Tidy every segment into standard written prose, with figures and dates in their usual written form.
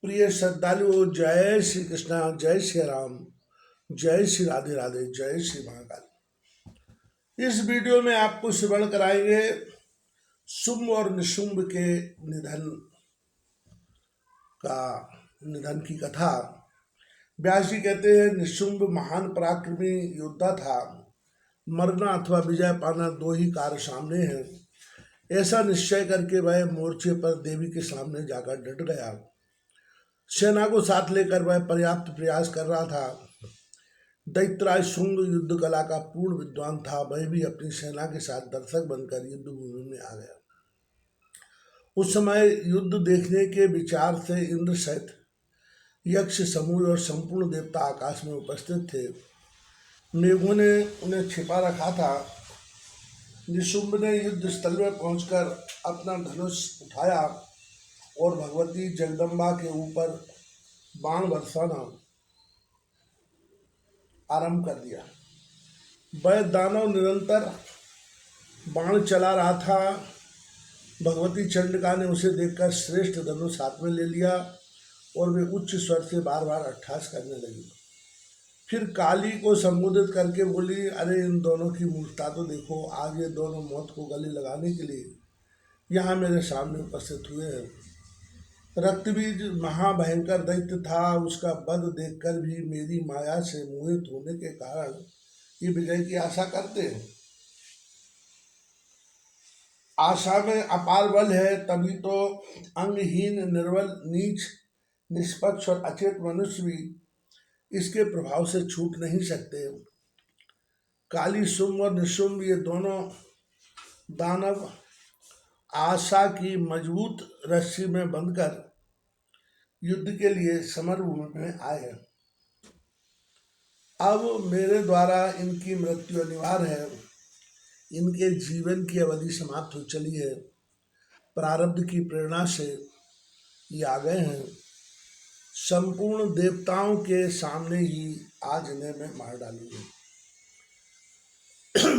प्रिय श्रद्धालुओं, जय श्री कृष्णा, जय श्री राम, जय श्री राधे राधे, जय श्री महाकाल। इस वीडियो में आपको श्रवण कराएंगे शुंभ और निशुंभ के निधन की कथा। व्यास जी कहते हैं, निशुंभ महान पराक्रमी योद्धा था। मरना अथवा विजय पाना दो ही कार्य सामने हैं। ऐसा निश्चय करके वह मोर्चे पर देवी के सामने जाकर डट गया। सेना को साथ लेकर वह पर्याप्त प्रयास कर रहा था। दैत्यराज शुंग युद्ध कला का पूर्ण विद्वान था। वह भी अपनी सेना के साथ दर्शक बनकर युद्ध भूमि में आ गया। उस समय युद्ध देखने के विचार से इंद्र सहित यक्ष समूह और संपूर्ण देवता आकाश में उपस्थित थे। मेघों ने उन्हें छिपा रखा था। निशुंभ ने युद्ध स्थल में पहुंचकर अपना धनुष उठाया और भगवती जगदम्बा के ऊपर बाण बरसाना आरंभ कर दिया। वह दानव निरंतर बाण चला रहा था। भगवती चंडिका ने उसे देखकर श्रेष्ठ धनुष हाथ में ले लिया और वे उच्च स्वर से बार बार अट्ठास करने लगी। फिर काली को संबोधित करके बोली, अरे इन दोनों की मूर्खता तो देखो। आज ये दोनों मौत को गले लगाने के लिए यहाँ मेरे सामने उपस्थित हुए हैं। रक्तबीज महाभयंकर दैत्य था। उसका वध देखकर भी मेरी माया से मोहित होने के कारण ये विजय की आशा करते हैं। आशा में अपार बल है, तभी तो अंगहीन, निर्बल, नीच, निष्पक्ष और अचेत मनुष्य भी इसके प्रभाव से छूट नहीं सकते। काली, शुंभ और निशुंभ ये दोनों दानव आशा की मजबूत रस्सी में बंधकर युद्ध के लिए समरभूमि में आए हैं। अब मेरे द्वारा इनकी मृत्यु अनिवार्य है। इनके जीवन की अवधि समाप्त हो चली है। प्रारब्ध की प्रेरणा से ये आ गए हैं। संपूर्ण देवताओं के सामने ही आज इन्हें मैं मार डालूंगी।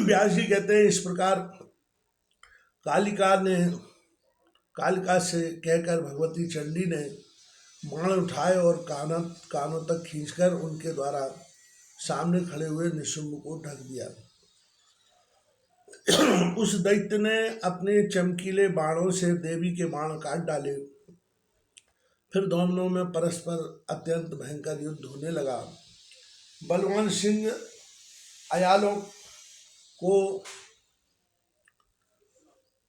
व्यास जी कहते हैं, इस प्रकार कालिका से कहकर भगवती चंडी ने बाण उठाए और कानों तक खींचकर उनके द्वारा सामने खड़े हुए निशुंभ को ढक दिया। उस दैत्य ने अपने चमकीले बाणों से देवी के बाण काट डाले। फिर दोनों में परस्पर अत्यंत भयंकर युद्ध होने लगा। बलवान सिंह अयालों को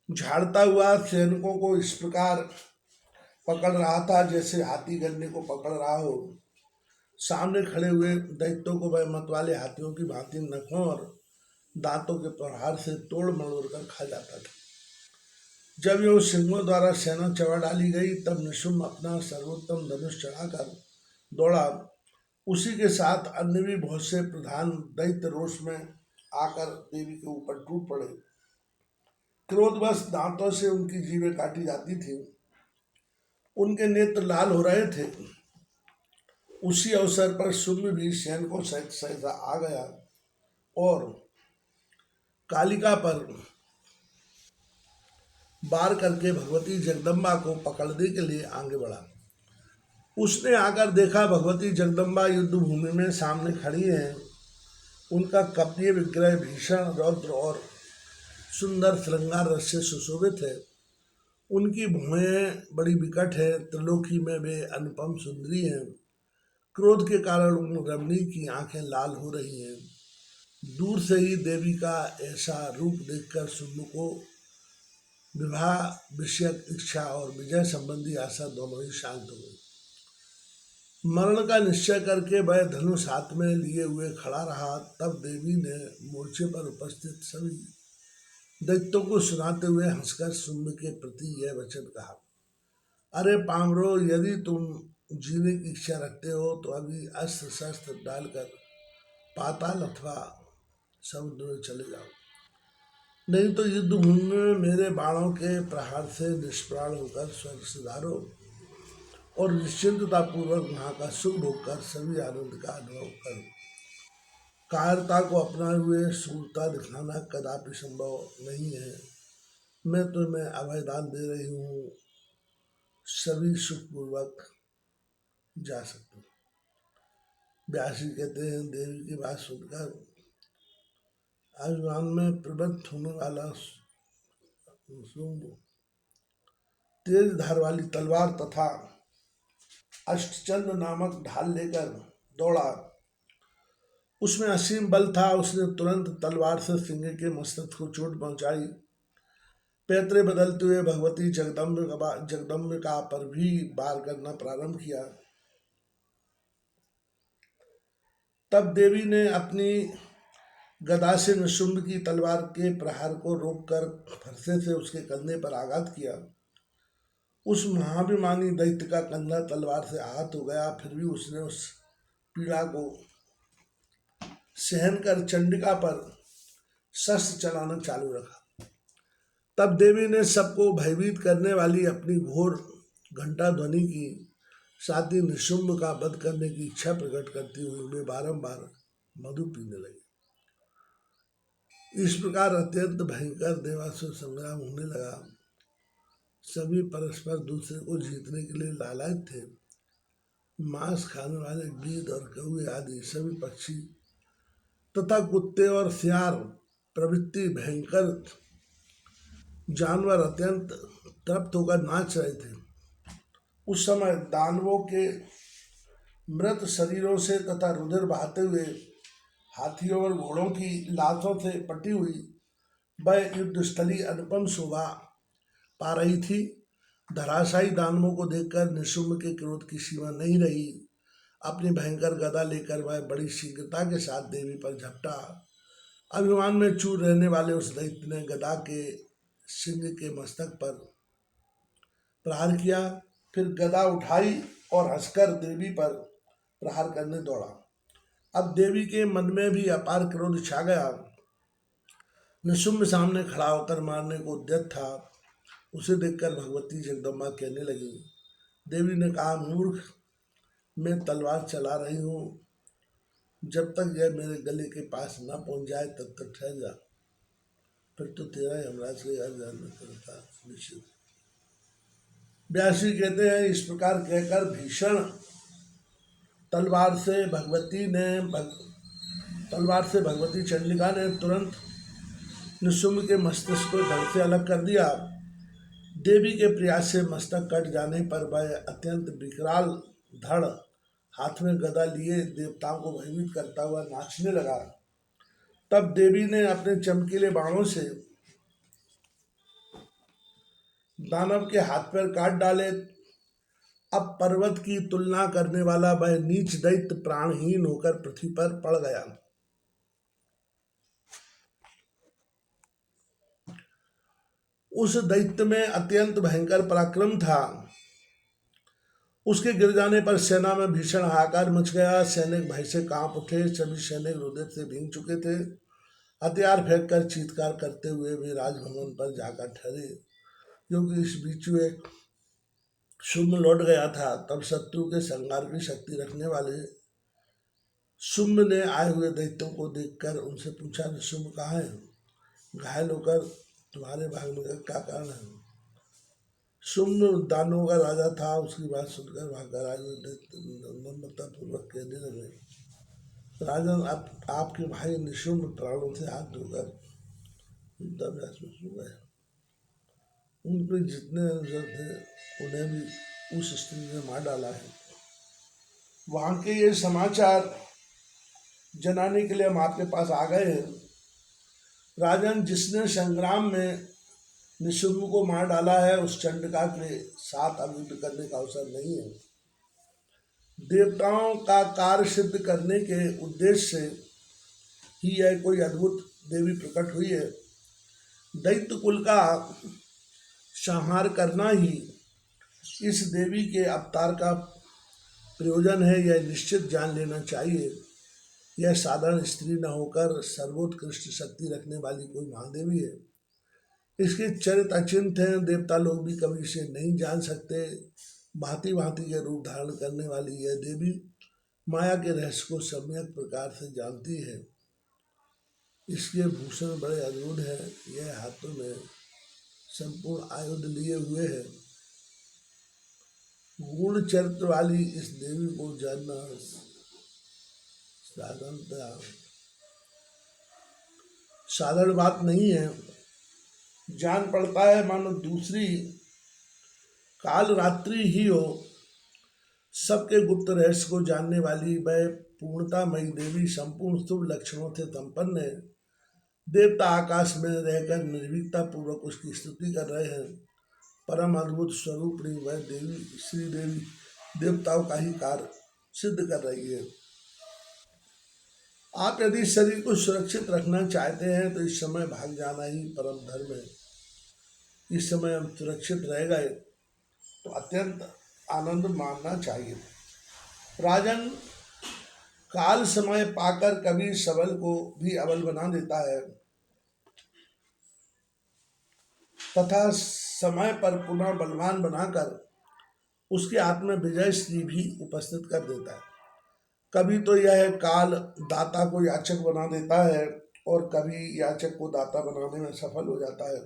झाड़ता हुआ सैनिकों को इस प्रकार पकड़ रहा था जैसे हाथी गन्ने को पकड़ रहा हो। सामने खड़े हुए दैत्यों को वह मतवाले हाथियों की भांति नखों और दांतों के प्रहार से तोड़ मरोड़ कर खा जाता था। जब यह सिंहों द्वारा सेना चढ़ा डाली गई, तब निशुंभ अपना सर्वोत्तम धनुष चढ़ाकर दौड़ा। उसी के साथ अन्य भी बहुत से प्रधान दैत्य रोष में आकर देवी के ऊपर टूट पड़े। क्रोधवश दांतों से उनकी जीभें काटी जाती थी। उनके नेत्र लाल हो रहे थे। उसी अवसर पर शुंभ भी सैनिकों सहित सहसा आ गया और कालिका पर वार करके भगवती जगदम्बा को पकड़ने के लिए आगे बढ़ा। उसने आकर देखा, भगवती जगदम्बा युद्ध भूमि में सामने खड़ी हैं। उनका कपनीय विग्रह भीषण, रौद्र और सुंदर श्रृंगार रस से सुशोभित है। उनकी भुएं बड़ी विकट है। त्रिलोकी में वे अनुपम सुंदरी हैं। क्रोध के कारण उन रमणी की आंखें लाल हो रही हैं। दूर से ही देवी का ऐसा रूप देखकर शुंभ को विवाह विषयक इच्छा और विजय संबंधी आशा दोनों ही शांत हो गई। मरण का निश्चय करके वह धनुष हाथ में लिए हुए खड़ा रहा। तब देवी ने मोर्चे पर उपस्थित सभी दैत्यों को सुनाते हुए हंसकर शुंभ के प्रति यह वचन कहा, अरे पामरो, यदि तुम जीने की इच्छा रखते हो तो अभी अस्त्र शस्त्र डालकर पाताल अथवा समुद्र में चले जाओ। नहीं तो युद्ध भूमि में मेरे बाणों के प्रहार से निष्प्राण होकर स्वर्ग सुधारो और निश्चिंतता पूर्वक वहां का सुख भोग कर सभी आनंद का अनुभव करो। कायरता को अपनाए हुए शूरता दिखाना कदापि संभव नहीं है। मैं तुम्हें अभयदान दे रही हूँ। सभी सुखपूर्वक जा सकते। व्यासी कहते हैं देवी की बात सुनकर अभिमान में प्रवृत्त होने वाला शुंभ तेज धार वाली तलवार तथा अष्टचंद नामक ढाल लेकर दौड़ा। उसमें असीम बल था। उसने तुरंत तलवार से सिंह के मस्तक को चोट पहुंचाई। पैतरे बदलते हुए भगवती जगदम्बिका पर भी वार करना प्रारंभ किया। तब देवी ने अपनी गदा से निशुंभ की तलवार के प्रहार को रोककर फरसे से उसके कंधे पर आघात किया। उस महाभिमानी दैत्य का कंधा तलवार से आहत हो गया। फिर भी उसने उस पीड़ा को सहन कर चंडिका पर शस्त्र चलाना चालू रखा। तब देवी ने सबको भयभीत करने वाली अपनी घोर घंटा ध्वनि की, साथ ही निशुंभ का वध करने की इच्छा प्रकट करती हुई वे बारंबार मधु पीने लगे। इस प्रकार अत्यंत भयंकर देवासुर संग्राम होने लगा। सभी परस्पर दूसरे को जीतने के लिए लालायित थे। मांस खाने वाले गीद और कौवे आदि सभी पक्षी तथा कुत्ते और सियार प्रभृति भयंकर जानवर अत्यंत तृप्त होकर नाच रहे थे। उस समय दानवों के मृत शरीरों से तथा रुधिर बहाते हुए हाथियों और घोड़ों की लाशों से पटी हुई वह युद्धस्थली अनुपम शोभा पा रही थी। धराशायी दानवों को देखकर निशुंभ के क्रोध की सीमा नहीं रही। अपनी भयंकर गदा लेकर वह बड़ी शीघ्रता के साथ देवी पर झपटा। अभिमान में चूर रहने वाले उस दैत्य ने गदा के सिंह के मस्तक पर प्रहार किया। फिर गदा उठाई और हंसकर देवी पर प्रहार करने दौड़ा। अब देवी के मन में भी अपार क्रोध छा गया। निशुंभ सामने खड़ा होकर मारने को उद्यत था। उसे देखकर भगवती जगदम्बा कहने लगी। देवी ने कहा, मूर्ख, मैं तलवार चला रही हूँ। जब तक यह मेरे गले के पास न पहुंच जाए तब तक ठहर जा, फिर तो तेरा यमराज के घर जाना करता निश्चित। व्यासी कहते हैं, इस प्रकार कहकर भीषण तलवार से भगवती चंडिका ने तुरंत निशुंभ के मस्तिष्क को धड़ से अलग कर दिया। देवी के प्रयास से मस्तक कट जाने पर वह अत्यंत विकराल धड़ हाथ में गदा लिए देवताओं को भयभीत करता हुआ नाचने लगा। तब देवी ने अपने चमकीले बाणों से दानव के हाथ पैर काट डाले। अब पर्वत की तुलना करने वाला वह नीच दैत्य प्राणहीन होकर पृथ्वी पर पड़ गया। उस दैत्य में अत्यंत भयंकर पराक्रम था। उसके गिर जाने पर सेना में भीषण हाहाकार मच गया। सैनिक भय से कांप उठे। सभी सैनिक रुधिर से भीग चुके थे। हथियार फेंक कर चीत्कार करते हुए वे राजभवन पर जाकर ठहरे, क्योंकि इस बीच में शुंभ लौट गया था। तब शत्रु के संहार की शक्ति रखने वाले शुंभ ने आए हुए दैत्यों को देखकर उनसे पूछा, शुंभ कहाँ है? घायल होकर तुम्हारे भागने का क्या कारण है? शुंभ दानवों का राजा था। उसकी बात सुनकर भागकर आए हुए दैत्य नम्रता पूर्वक कहने लगे, राजन, आपके भाई निशुंभ प्राणों से हाथ धोकर युद्धाभ्यास में सो गए। उन पर जितने अनुचर थे उन्हें भी उस स्त्री ने मार डाला है। वहां के ये समाचार जनाने के लिए हम आपके पास आ गए हैं। राजन, जिसने संग्राम में निशुंभ को मार डाला है उस चंडिका के साथ अब युद्ध करने का अवसर नहीं है। देवताओं का कार्य सिद्ध करने के उद्देश्य से ही यह कोई अद्भुत देवी प्रकट हुई है। दैत्य कुल का संहार करना ही इस देवी के अवतार का प्रयोजन है, यह निश्चित जान लेना चाहिए। यह साधारण स्त्री न होकर सर्वोत्कृष्ट शक्ति रखने वाली कोई महादेवी है। इसके चरित्र अचिंत हैं। देवता लोग भी कभी इसे नहीं जान सकते। भांति भांति के रूप धारण करने वाली यह देवी माया के रहस्य को सम्यक प्रकार से जानती है। इसके भूषण बड़े अद्भुत हैं। यह हाथों में संपूर्ण आयुध लिए हुए है। गुण चरित्र वाली इस देवी को जानना साधारण बात नहीं है। जान पड़ता है मानो दूसरी काल रात्रि ही हो। सबके गुप्त रहस्य को जानने वाली वह पूर्णतामयी देवी संपूर्ण शुभ लक्षणों से संपन्न है। देवता आकाश में रहकर निर्भीकता पूर्वक उसकी स्तुति कर रहे हैं। परम अद्भुत स्वरूपणी वह देवी श्री देवी देवताओं का ही कार्य सिद्ध कर रही है। आप यदि शरीर को सुरक्षित रखना चाहते हैं तो इस समय भाग जाना ही परम धर्म है। इस समय हम सुरक्षित रह गए तो अत्यंत आनंद मानना चाहिए। राजन, काल समय पाकर कभी सबल को भी अबल बना देता है तथा समय पर पुनः बलवान बनाकर उसके हाथ में विजय श्री भी उपस्थित कर देता है। कभी तो यह काल दाता को याचक बना देता है और कभी याचक को दाता बनाने में सफल हो जाता है।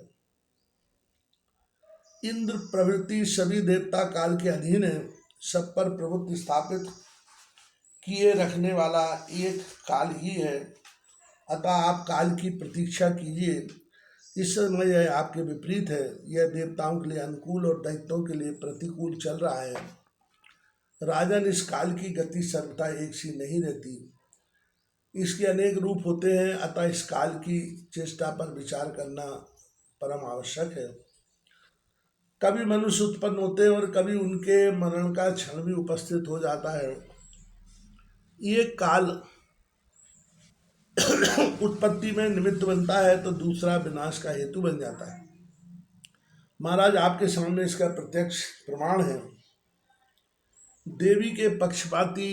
इंद्र प्रभृति सभी देवता काल के अधीन है। सब पर प्रभुत्व स्थापित किए रखने वाला एक काल ही है। अतः आप काल की प्रतीक्षा कीजिए। इस समय यह आपके विपरीत है। यह देवताओं के लिए अनुकूल और दैत्यों के लिए प्रतिकूल चल रहा है। राजन, इस काल की गति सर्वथा एक सी नहीं रहती। इसके अनेक रूप होते हैं। अतः इस काल की चेष्टा पर विचार करना परम आवश्यक है। कभी मनुष्य उत्पन्न होते हैं और कभी उनके मरण का क्षण भी उपस्थित हो जाता है। ये काल उत्पत्ति में निमित्त बनता है तो दूसरा विनाश का हेतु बन जाता है। महाराज, आपके सामने इसका प्रत्यक्ष प्रमाण है। देवी के पक्षपाती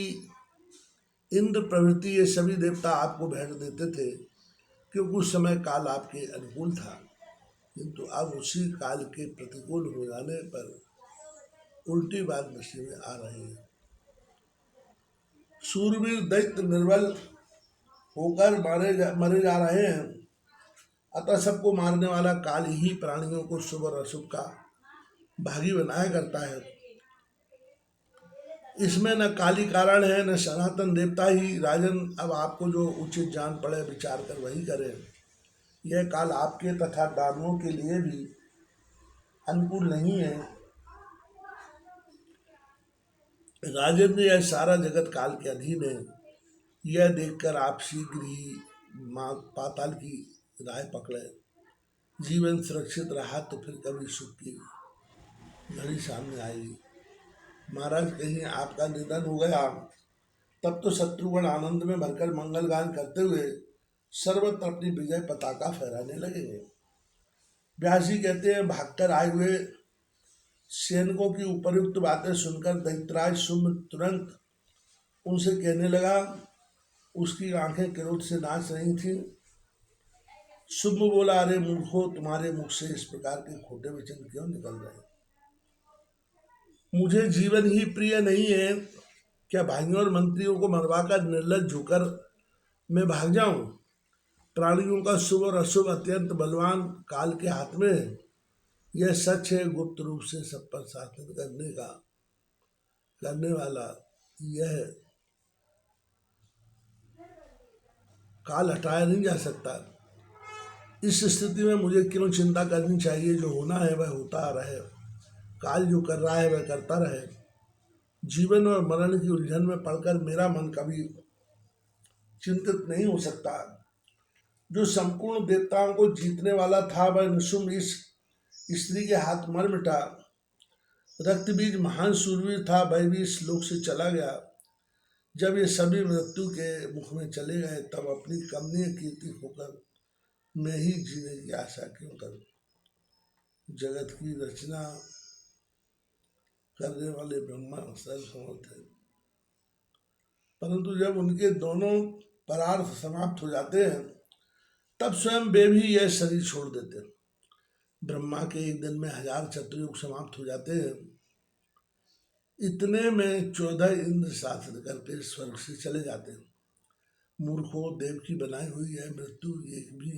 इंद्र प्रभृति ये सभी देवता आपको भेंट देते थे क्योंकि उस समय काल आपके अनुकूल था, किंतु अब उसी काल के प्रतिकूल हो जाने पर उल्टी बात दृष्टि में आ रही है। सूरवीर दैत्य निर्बल होकर मरे जा रहे हैं। अतः सबको मारने वाला काल ही प्राणियों को शुभ और अशुभ का भागी बनाया करता है। इसमें न काली कारण है न सनातन देवता ही। राजन, अब आपको जो उचित जान पड़े विचार कर वही करें। यह काल आपके तथा दानवों के लिए भी अनुकूल नहीं है। राजेंद्र, यह सारा जगत काल के अधीन है। यह देखकर आप शीघ्र ही पाताल की राह पकड़े। जीवन सुरक्षित रहा तो फिर कभी सुख की घड़ी सामने आएगी। महाराज, कहीं आपका निधन हो गया तब तो शत्रुगण आनंद में भरकर मंगल गान करते हुए सर्वत्र अपनी विजय पताका फहराने लगेंगे। व्यास जी कहते हैं, भागकर आए हुए सैनिकों की उपयुक्त बातें सुनकर दैत्यराज शुम्भ तुरंत उनसे कहने लगा। उसकी आंखें क्रोध से नाच रही थी। शुम्भ बोला, अरे मूर्खो, तुम्हारे मुख से इस प्रकार के खोटे वचन क्यों निकल रहे? मुझे जीवन ही प्रिय नहीं है। क्या भाइयों और मंत्रियों को मरवाकर निर्लज होकर मैं भाग जाऊं? प्राणियों का शुभ और अशुभ अत्यंत बलवान काल के हाथ में है। यह सच है। गुप्त रूप से सब पर शासन करने वाला यह काल हटाया नहीं जा सकता। इस स्थिति में मुझे क्यों चिंता करनी चाहिए? जो होना है वह होता रहे। काल जो कर रहा है वह करता रहे। जीवन और मरण की उलझन में पड़कर मेरा मन कभी चिंतित नहीं हो सकता। जो संपूर्ण देवताओं को जीतने वाला था वह निशुम्भ इस स्त्री के हाथ मर मिटा। रक्त बीज महान सूरवीर था, वह भी इस लोक से चला गया। जब ये सभी मृत्यु के मुख में चले गए तब अपनी कमनीय कीर्ति होकर मैं ही जीने की आशा क्यों करूं? जगत की रचना करने वाले ब्रह्मा सर्वसमर्थ है, परंतु जब उनके दोनों परार्थ समाप्त हो जाते हैं तब स्वयं वे भी यह शरीर छोड़ देते हैं। ब्रह्मा के एक दिन में 1000 चतुर्युग समाप्त हो जाते हैं। इतने में 14 इंद्र शासन करके स्वर्ग से चले जाते हैं। मूर्खों, देव की बनाई हुई है मृत्यु एक भी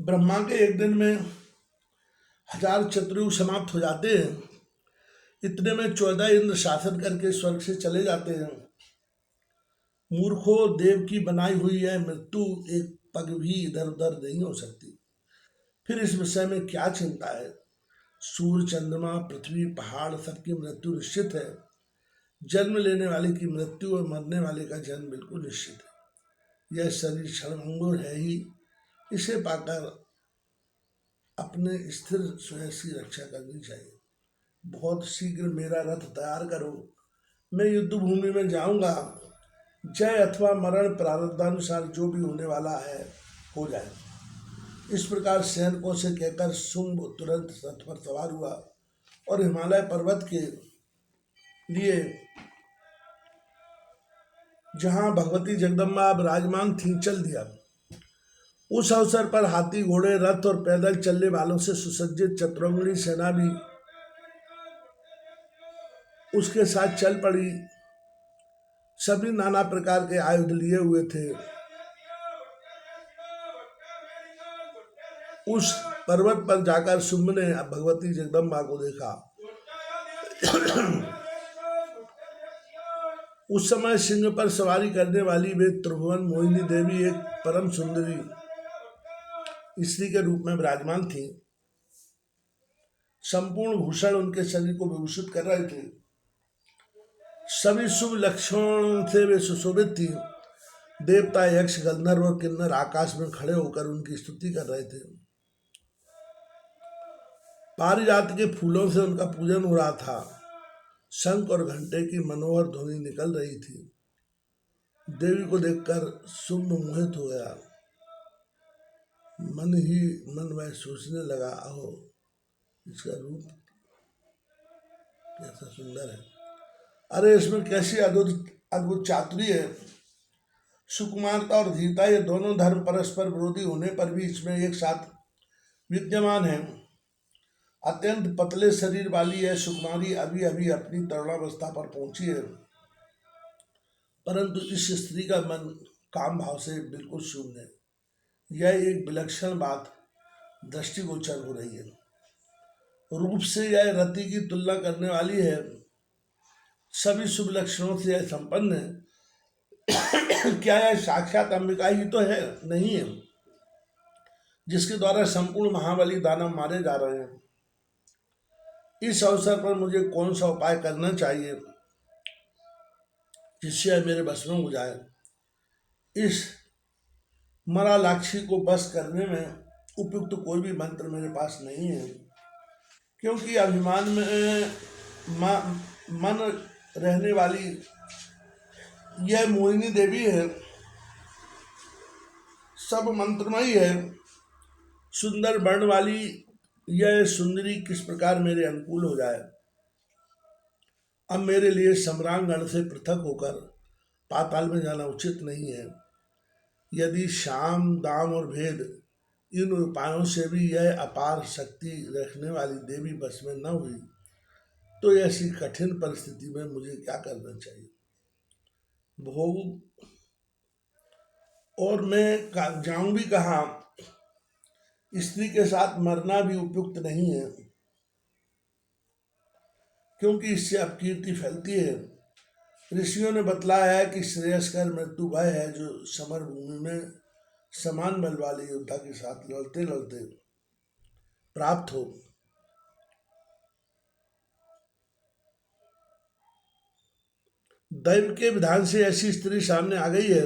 ब्रह्मा के एक दिन में 1000 चतुर्युग समाप्त हो जाते हैं। इतने में 14 इंद्र शासन करके स्वर्ग से चले जाते हैं। मूर्खों, देव की बनाई हुई है मृत्यु एक पग भी इधर उधर नहीं हो सकती, फिर इस विषय में क्या चिंता है। सूर्य, चंद्रमा, पृथ्वी, पहाड़ सबकी मृत्यु निश्चित है। जन्म लेने वाले की मृत्यु और मरने वाले का जन्म बिल्कुल निश्चित है। यह शरीर क्षणभंगुर है ही, इसे पाकर अपने स्थिर स्वयं की रक्षा करनी चाहिए। बहुत शीघ्र मेरा रथ तैयार करो, मैं युद्ध भूमि में जाऊंगा। जय अथवा मरण प्रारब्धानुसार जो भी होने वाला है हो जाए। इस प्रकार सैनिकों से कहकर शुंभ तुरंत रथ पर सवार हुआ और हिमालय पर्वत के लिए जहां भगवती जगदम्बा विराजमान थी चल दिया। उस अवसर पर हाथी, घोड़े, रथ और पैदल चलने वालों से सुसज्जित चतुरंगनी सेना भी उसके साथ चल पड़ी। सभी नाना प्रकार के आयुध लिए हुए थे। उस पर्वत पर जाकर शुंभ ने भगवती जगदम्बा को देखा। उस समय सिंह पर सवारी करने वाली वे त्रिभुवन मोहिनी देवी एक परम सुंदरी स्त्री के रूप में विराजमान थी। संपूर्ण भूषण उनके शरीर को विभूषित कर रहे थे। सभी शुभ लक्षणों से वे सुशोभित थी। देवता, यक्ष, गंधर्व और किन्नर आकाश में खड़े होकर उनकी स्तुति कर रहे थे। पारिजात के फूलों से उनका पूजन हो रहा था। शंख और घंटे की मनोहर ध्वनि निकल रही थी। देवी को देखकर शुंभ मोहित हो गया। मन ही मन वह सोचने लगा, अहो इसका रूप कैसा सुंदर है, अरे इसमें कैसी अद्भुत अद्भुत चातुरी है। सुकुमारता और धीरता ये दोनों धर्म परस्पर विरोधी होने पर भी इसमें एक साथ विद्यमान है। अत्यंत पतले शरीर वाली यह सुकुमारी अभी अभी अपनी तरुणावस्था पर पहुंची है, परंतु इस स्त्री का मन काम भाव से बिल्कुल शून्य है। यह एक विलक्षण बात दृष्टिगोचर हो रही है। रूप से यह रति की तुलना करने वाली है। सभी शुभ लक्षणों से यह संपन्न है। क्या यह साक्षात अंबिका ही तो है? नहीं है, जिसके द्वारा संपूर्ण महाबली दानव मारे जा रहे हैं। इस अवसर पर मुझे कौन सा उपाय करना चाहिए जिससे मेरे बस में हो जाए। इस मरालाक्षी को बस करने में उपयुक्त कोई भी मंत्र मेरे पास नहीं है, क्योंकि अभिमान में मन रहने वाली यह मोहिनी देवी है, सब मंत्रमयी है। सुंदर वर्ण वाली यह सुंदरी किस प्रकार मेरे अनुकूल हो जाए। अब मेरे लिए सम्रांगण से पृथक होकर पाताल में जाना उचित नहीं है। यदि शाम, दाम और भेद इन उपायों से भी यह अपार शक्ति रखने वाली देवी बस में न हुई तो ऐसी कठिन परिस्थिति में मुझे क्या करना चाहिए। भोग और मैं जाऊं भी कहाँ? स्त्री के साथ मरना भी उपयुक्त नहीं है, क्योंकि इससे अपकीर्ति फैलती है। ऋषियों ने बतलाया है कि श्रेयस्कर मृत्यु वह है जो समर भूमि में समान बल वाले योद्धा के साथ लड़ते लड़ते प्राप्त हो। दैव के विधान से ऐसी स्त्री सामने आ गई है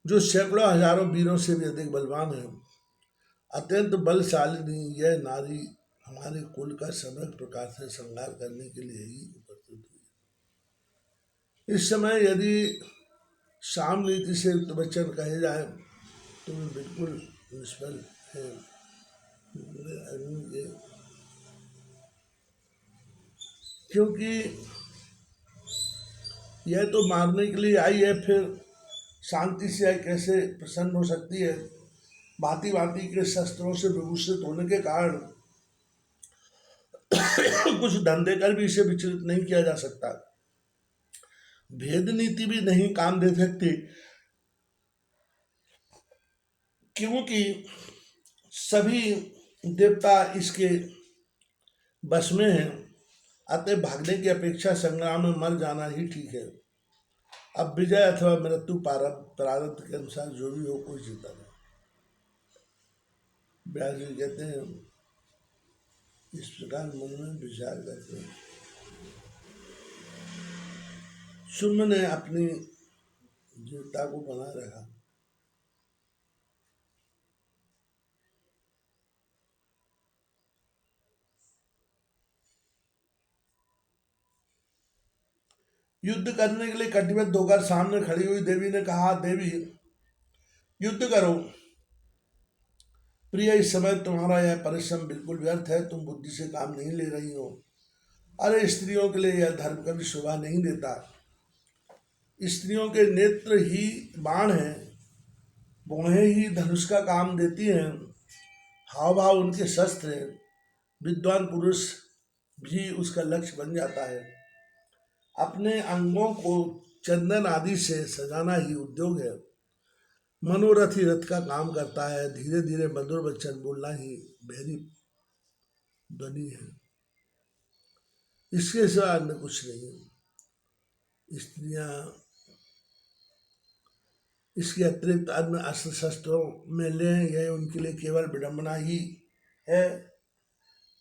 जो सैकड़ों हजारों वीरों से भी अधिक बलवान है। अत्यंत बलशालिनी यह नारी हमारे कुल का समग्र प्रकार से श्रृंगार करने के लिए ही उपस्थित हुई। इस समय यदि साम नीति से युक्त वचन कहे जाए तो वे बिल्कुल निष्फल है। क्योंकि यह तो मारने के लिए आई है, फिर शांति से आई कैसे प्रसन्न हो सकती है। भांति भांति के शस्त्रों से विभूषित होने के कारण कुछ धंधे कर भी इसे विचलित नहीं किया जा सकता। भेद नीति भी नहीं काम दे सकती, क्योंकि सभी देवता इसके बस में हैं, अतः भागने की अपेक्षा संग्राम में मर जाना ही ठीक है। अब विजय अथवा मृत्यु प्रारब्ध के अनुसार जो भी हो, कोई चिंता नहीं। व्यास जी कहते हैं इस प्रकार मन में विचार करते हैं। शुम्भ ने अपनी जीवता को बनाए रखा। युद्ध करने के लिए कटिबद्ध होकर सामने खड़ी हुई देवी ने कहा, देवी युद्ध करो। प्रिय, इस समय तुम्हारा यह परिश्रम बिल्कुल व्यर्थ है, तुम बुद्धि से काम नहीं ले रही हो। अरे स्त्रियों के लिए यह धर्म कभी शोभा नहीं देता। स्त्रियों के नेत्र ही बाण हैं, भौहें ही धनुष का काम देती हैं, हाव भाव उनके शस्त्र हैं। विद्वान पुरुष भी उसका लक्ष्य बन जाता है। अपने अंगों को चंदन आदि से सजाना ही उद्योग है। मनोरथ ही रथ का काम करता है। धीरे धीरे मधुर वचन बोलना ही बहरी ध्वनि है। इसके सिवा अन्य कुछ नहीं है। स्त्रियां इसके अतिरिक्त अन्य अस्त्र शस्त्रों में लें, यह उनके लिए केवल विडंबना ही है।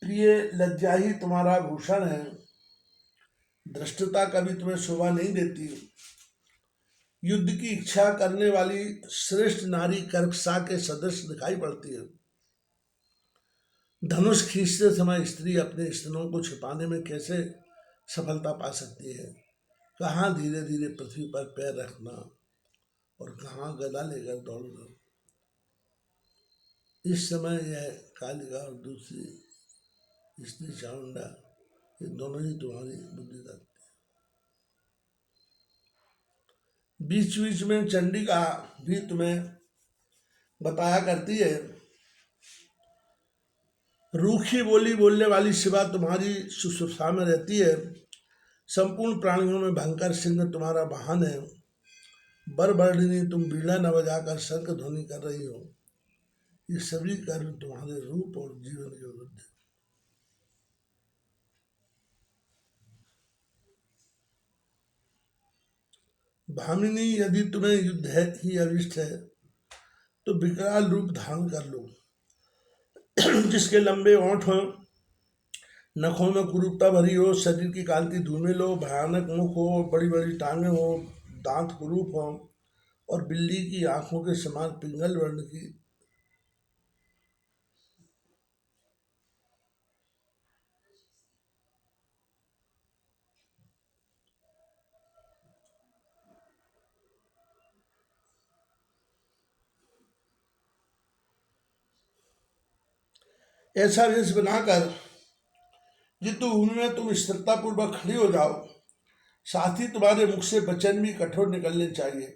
प्रिय, लज्जा ही तुम्हारा भूषण है। धृष्टता कभी तुम्हें शोभा नहीं देती। युद्ध की इच्छा करने वाली श्रेष्ठ नारी कर्कशा के सदृश दिखाई पड़ती है। धनुष खींचते समय स्त्री अपने स्तनों को छिपाने में कैसे सफलता पा सकती है। कहाँ धीरे धीरे पृथ्वी पर पैर रखना और कहाँ गदा लेकर दौड़ना। इस समय यह कालिका और दूसरी स्त्री चामुंडा, ये दोनों ही तुम्हारी बुद्धि रखती है। बीच बीच में चंडिका भी तुम्हें बताया करती है। रूखी बोली बोलने वाली शिवा तुम्हारी शुश्रूषा में रहती है। संपूर्ण प्राणियों में भयंकर सिंह तुम्हारा वाहन है। बरबर्डिनी, तुम बीड़ा न बजाकर शंख ध्वनि कर रही हो। ये सभी कर्म तुम्हारे रूप और जीवन के विरुद्ध है। भामिनी, यदि तुम्हें युद्ध है ही अविष्ट है तो विकराल रूप धारण कर लो, जिसके लंबे ओंठ हो, नखों में कुरूपता भरी हो, शरीर की कांति धूमिल हो, भयानक मुख हो, बड़ी बड़ी टांगे हो, दांत कुरूप हो और बिल्ली की आंखों के समान पिंगल वर्ण की। ऐसा वेश बनाकर युद्ध भूमि में तुम स्थिरता पूर्वक खड़ी हो जाओ। साथ ही तुम्हारे मुख से वचन भी कठोर निकलने चाहिए,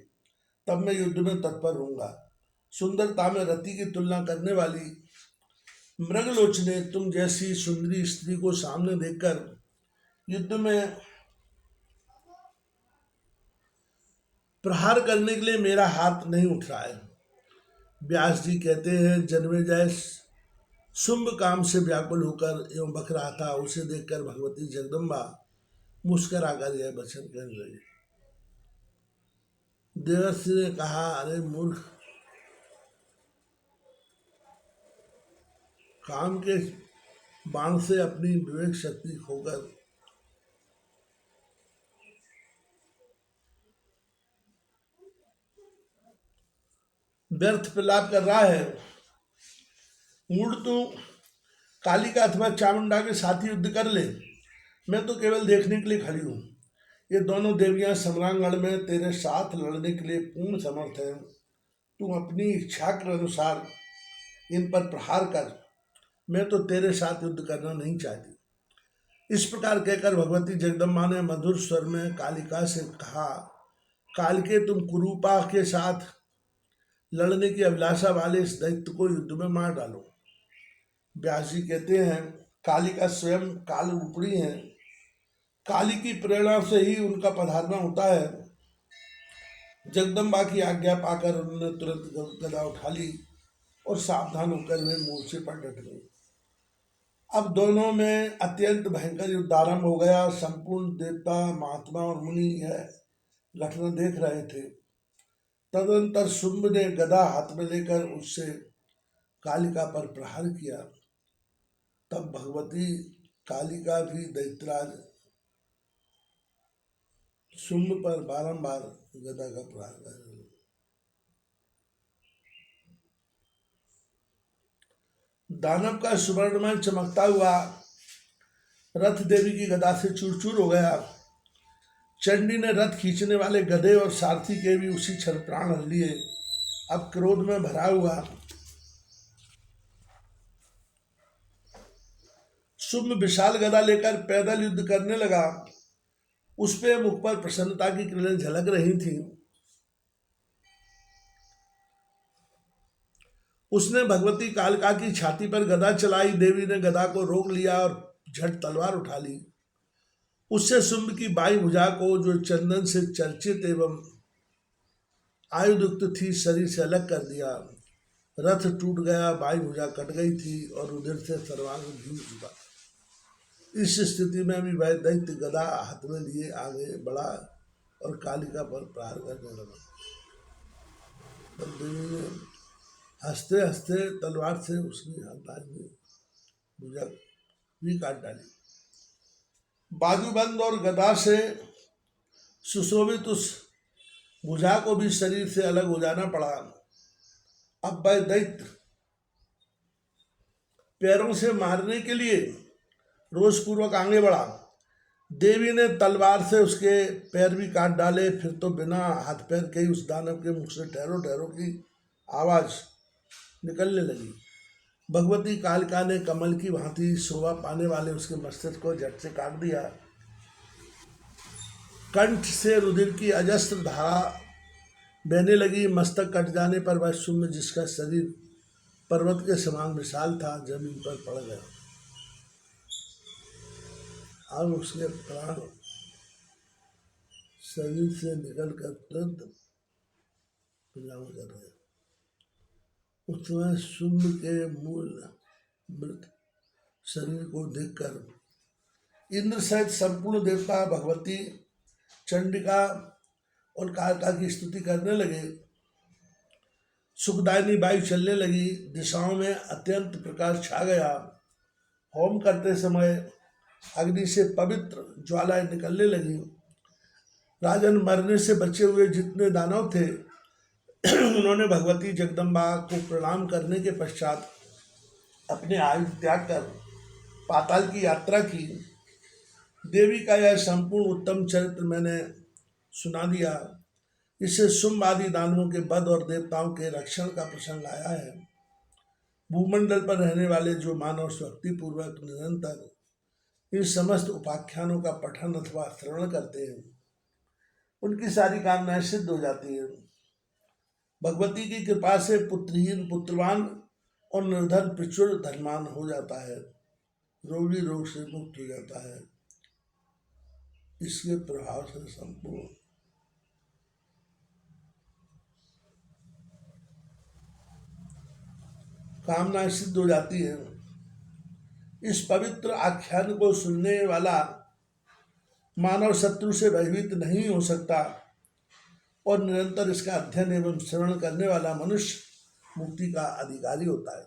तब मैं युद्ध में तत्पर होऊंगा। सुंदरता में रति की तुलना करने वाली मृगलोचने, तुम जैसी सुंदरी स्त्री को सामने देखकर युद्ध में प्रहार करने के लिए मेरा हाथ नहीं उठ रहा है। व्यास जी कहते हैं, जन्मेजय शुंभ काम से व्याकुल होकर एवं बक रहा था। उसे देखकर भगवती जगदम्बा मुस्कुराकर यह वचन कहने लगे। देवर्षि ने कहा, अरे मूर्ख, काम के बाण से अपनी विवेक शक्ति खोकर व्यर्थ प्रलाप कर रहा है। मूड तो कालिका अथवा चामुंडा के साथ ही युद्ध कर ले, मैं तो केवल देखने के लिए खड़ी हूँ। ये दोनों देवियां सम्रांगण में तेरे साथ लड़ने के लिए पूर्ण समर्थ हैं। तुम अपनी इच्छा के अनुसार इन पर प्रहार कर, मैं तो तेरे साथ युद्ध करना नहीं चाहती। इस प्रकार कहकर भगवती जगदम्बा ने मधुर स्वर में कालिका से कहा, कालिके, तुम कुरूपा के साथ लड़ने की अभिलाषा वाले इस दैत्य को युद्ध में मार डालो। व्यास जी कहते हैं, कालिका स्वयं काल रूपिणी है। काली की प्रेरणा से ही उनका पधारना होता है। जगदम्बा की आज्ञा पाकर उन्होंने तुरंत गदा उठा ली और सावधान होकर वे मोर्चे पर डट गए। अब दोनों में अत्यंत भयंकर युद्ध आरंभ हो गया। संपूर्ण देवता, महात्मा और मुनि यह घटना देख रहे थे। तदनंतर शुंभ ने गदा हाथ में लेकर उससे कालिका पर प्रहार किया। तब भगवती कालिका भी दैत्यराज शुंभ पर बारंबार गदा का प्रहार कर रही। दानव का सुवर्णमय चमकता हुआ रथ देवी की गदा से चूर चूर हो गया। चंडी ने रथ खींचने वाले गधे और सारथी के भी उसी क्षण प्राण हर लिए। अब क्रोध में भरा हुआ शुंभ विशाल गदा लेकर पैदल युद्ध करने लगा। उस पे मुख पर प्रसन्नता की किरणें झलक रही थी। उसने भगवती कालिका की छाती पर गदा चलाई। देवी ने गदा को रोक लिया और झट तलवार उठा ली। उससे शुंभ की बाई भुजा को, जो चंदन से चर्चित एवं आयुयुक्त थी, शरीर से अलग कर दिया। रथ टूट गया, बाई भुजा कट गई थी और उधर से सर्वांग भीग चुका। इस स्थिति में भी वह दैत्य गदा हाथ में लिए आगे बढ़ा और कालिका पर प्रहार करने लगा। देवी ने हंसते हंसते तलवार से उसकी हाथानी भुजा भी काट डाली। बाजूबंद और गदा से सुशोभित उस भुजा को भी शरीर से अलग हो जाना पड़ा। अब वह दैत्य पैरों से मारने के लिए रोषपूर्वक आगे बढ़ा। देवी ने तलवार से उसके पैर भी काट डाले। फिर तो बिना हाथ पैर के ही उस दानव के मुख से ठहरो ठहरो की आवाज निकलने लगी। भगवती कालिका ने कमल की भांति शोभा पाने वाले उसके मस्तिष्क को झट से काट दिया। कंठ से रुधिर की अजस्त्र धारा बहने लगी। मस्तक कट जाने पर वह शुंभ, जिसका शरीर पर्वत के समान विशाल था, जमीन पर पड़ गया। अब उसके प्राण शरीर से निकलकर तुरंत पिलाव कर रहे। उस समय शुंभ के मूल मृत शरीर को देखकर इंद्र सहित संपूर्ण देवता भगवती चंडिका और कालिका की स्तुति करने लगे। सुखदायिनी वायु चलने लगी। दिशाओं में अत्यंत प्रकाश छा गया। होम करते समय अग्नि से पवित्र ज्वालाएं निकलने लगी। राजन, मरने से बचे हुए जितने दानव थे उन्होंने भगवती जगदम्बा को प्रणाम करने के पश्चात अपने आयु त्याग कर पाताल की यात्रा की। देवी का यह संपूर्ण उत्तम चरित्र मैंने सुना दिया। इससे शुंभ आदि दानवों के वध और देवताओं के रक्षण का प्रसंग आया है। भूमंडल पर रहने वाले जो मानव भक्ति पूर्वक निरंतर इन समस्त उपाख्यानों का पठन अथवा श्रवण करते हैं, उनकी सारी कामनाएं सिद्ध हो जाती हैं। भगवती की कृपा से पुत्रहीन पुत्रवान और निर्धन पिछुड़ धनवान हो जाता है, रोगी रोग से मुक्त हो जाता है। इसके प्रभाव से संपूर्ण कामनाएं सिद्ध हो जाती है। इस पवित्र आख्यान को सुनने वाला मानव शत्रु से भयभीत नहीं हो सकता और निरंतर इसका अध्ययन एवं श्रवण करने वाला मनुष्य मुक्ति का अधिकारी होता है।